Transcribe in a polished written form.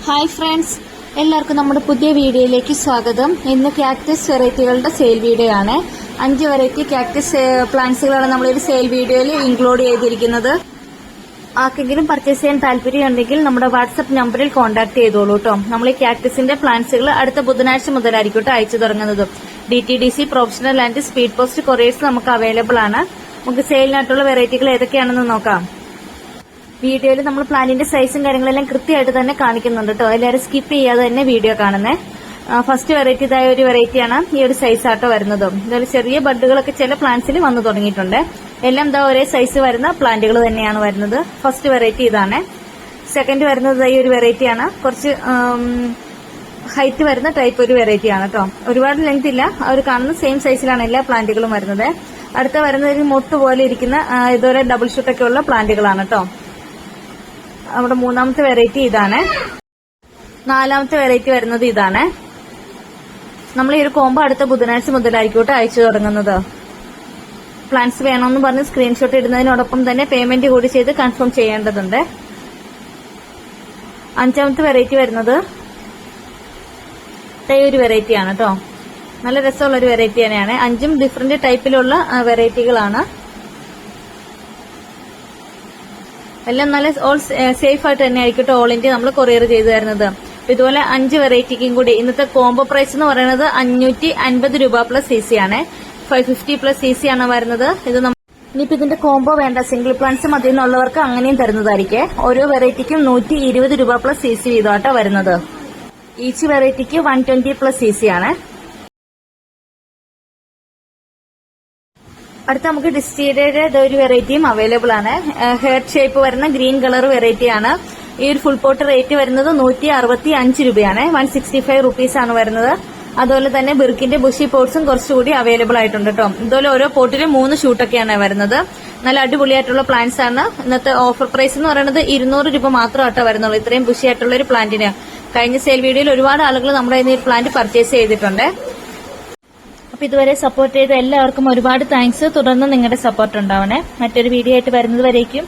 Hi friends, എല്ലാവർക്കും നമ്മുടെ പുതിയ വീഡിയോയിലേക്ക് സ്വാഗതം. ഇന്ന് കാക്ടസ് വെറൈറ്റികളുടെ സെയിൽ വീഡിയോ ആണ്. 5 വെറൈറ്റി കാക്ടസ് പ്ലാന്റ്സുകളാണ് നമ്മളൊരു സെയിൽ വീഡിയോയിൽ ഇൻക്ലൂഡ് ചെയ്തിരിക്കുന്നത്. ആർക്കെങ്കിലും പർച്ചേസ് ചെയ്യാൻ താല്പര്യമുണ്ടെങ്കിൽ നമ്മുടെ വാട്സപ്പ് നമ്പറിൽ കോൺടാക്ട് ചെയ്തോളൂ കേട്ടോ. നമ്മൾ ഈ കാക്ടസിന്റെ പ്ലാന്റ്സുകൾ അടുത്ത ബുധനാഴ്ച മുതലായിരിക്കും അയച്ചു തുടങ്ങുന്നത്. DTDC, professional and speed post couriers നമുക്ക് അവൈലബിൾ ആണ്. നമുക്ക് സെയിലിനായിട്ടുള്ള വെറൈറ്റികൾ ഏതൊക്കെയാണെന്ന് നോക്കാം. വീഡിയോയിൽ നമ്മൾ പ്ലാന്റിന്റെ സൈസും കാര്യങ്ങളെല്ലാം കൃത്യമായിട്ട് തന്നെ കാണിക്കുന്നുണ്ട് കേട്ടോ. എല്ലാവരും സ്കിപ്പ് ചെയ്യാതെ തന്നെ വീഡിയോ കാണുന്നേ. ഫസ്റ്റ് വെറൈറ്റി ഇതായ ഒരു വെറൈറ്റിയാണ് ഈ ഒരു സൈസ് ആട്ടോ വരുന്നത്. ഇതുപോലെ ചെറിയ ബഡുകളൊക്കെ ചില പ്ലാന്റ്സിൽ വന്നു തുടങ്ങിയിട്ടുണ്ട്. എല്ലാം ഇതാ ഒരേ സൈസ് വരുന്ന പ്ലാന്റുകൾ തന്നെയാണ് വരുന്നത്. ഫസ്റ്റ് വെറൈറ്റി ഇതാണ്. സെക്കൻഡ് വരുന്നത് ഈ ഒരു വെറൈറ്റിയാണ്. കുറച്ച് ഹൈറ്റ് വരുന്ന ടൈപ്പ് ഒരു വെറൈറ്റിയാണ് കേട്ടോ. ഒരുപാട് ലെങ്ത് ഇല്ല. അവർ കാണുന്ന സെയിം സൈസിലാണ് എല്ലാ പ്ലാന്റുകളും വരുന്നത്. അടുത്ത വരുന്നത് ഒരു മൊട്ട് പോലെ ഇരിക്കുന്ന ഇതുപോലെ ഡബിൾ ഷൂട്ടൊക്കെ ഉള്ള പ്ലാന്റുകളാണ് കേട്ടോ. നമ്മുടെ മൂന്നാമത്തെ വെറൈറ്റി ഇതാണ്. നാലാമത്തെ വെറൈറ്റി വരുന്നത് ഇതാണ്. നമ്മൾ ഈ ഒരു കോംബോ അടുത്ത ബുധനാഴ്ച മുതലായിരിക്കും അയച്ചു തുടങ്ങുന്നത്. പ്ലാൻസ് വേണമെന്ന് പറഞ്ഞ് സ്ക്രീൻഷോട്ട് ഇടുന്നതിനോടൊപ്പം തന്നെ പേയ്മെന്റ് കൂടി ചെയ്ത് കൺഫേം ചെയ്യേണ്ടതുണ്ട്. അഞ്ചാമത്തെ വെറൈറ്റി വരുന്നത് ഒരു വെറൈറ്റിയാണ് കേട്ടോ. നല്ല രസമുള്ള ഒരു വെറൈറ്റി തന്നെയാണ്. 5 ഡിഫറെന്റ് ടൈപ്പിലുള്ള വെറൈറ്റികളാണ്. എല്ലാം നല്ല ഓൾ സേഫ് ആയിട്ട് തന്നെ ആയിരിക്കും ഓൾ ഇന്ത്യ നമ്മൾ കൊറിയർ ചെയ്തു തരുന്നത്. ഇതുപോലെ 5 വെറൈറ്റിക്കും കൂടി ഇന്നത്തെ കോംബോ പ്രൈസ് എന്ന് പറയുന്നത് 550 രൂപ പ്ലസ് CC ആണ്. 550 പ്ലസ് CC ആണ് വരുന്നത്. ഇത് ഇനിയിപ്പോ ഇതിന്റെ കോംബോ വേണ്ട, സിംഗിൾ പ്ലാന്റ്സ് മതി എന്നുള്ളവർക്ക് അങ്ങനെയും തരുന്നതായിരിക്കും. ഓരോ വെറൈറ്റിക്കും 120 രൂപ പ്ലസ് CC വീതമാട്ടോ വരുന്നത്. ഈച്ച് വെറൈറ്റിക്ക് 120 പ്ലസ് CC ആണ്. അടുത്ത നമുക്ക് ഡിസ്റ്റീരിയയുടെ ഒരു വെറൈറ്റിയും അവൈലബിൾ ആണ്. ഹെയർ ഷേപ്പ് വരുന്ന ഗ്രീൻ കളർ വെറൈറ്റി ആണ്. ഈ ഒരു ഫുൾ പോട്ട് റേറ്റ് വരുന്നത് 165 രൂപയാണ്. 165 റുപ്പീസ് ആണ് വരുന്നത്. അതുപോലെ തന്നെ ബിർക്കിന്റെ ബുഷി പോട്ട്സും കുറച്ചുകൂടി അവൈലബിൾ ആയിട്ടുണ്ട് കേട്ടോ. ഇതുപോലെ ഓരോ പോട്ടിലും 3 ഷൂട്ടൊക്കെയാണ് വരുന്നത്. നല്ല അടിപൊളിയായിട്ടുള്ള പ്ലാന്റ്സ് ആണ്. ഇന്നത്തെ ഓഫർ പ്രൈസ് എന്ന് പറയുന്നത് 200 രൂപ മാത്രമാട്ടോ വരുന്നുള്ളൂ. ഇത്രയും ബുഷി ആയിട്ടുള്ള ഒരു പ്ലാന്റിന് കഴിഞ്ഞ സെയിൽ വീഡിയോയിൽ ഒരുപാട് ആളുകൾ നമ്മുടെ ഈ പ്ലാന്റ് പർച്ചേസ് ചെയ്തിട്ടുണ്ട്. അപ്പൊ ഇതുവരെ സപ്പോർട്ട് ചെയ്ത എല്ലാവർക്കും ഒരുപാട് താങ്ക്സ്. തുടർന്ന് നിങ്ങളുടെ സപ്പോർട്ട് ഉണ്ടാവണേ. മറ്റൊരു വീഡിയോ ആയിട്ട് വരുന്നത് വരേക്കും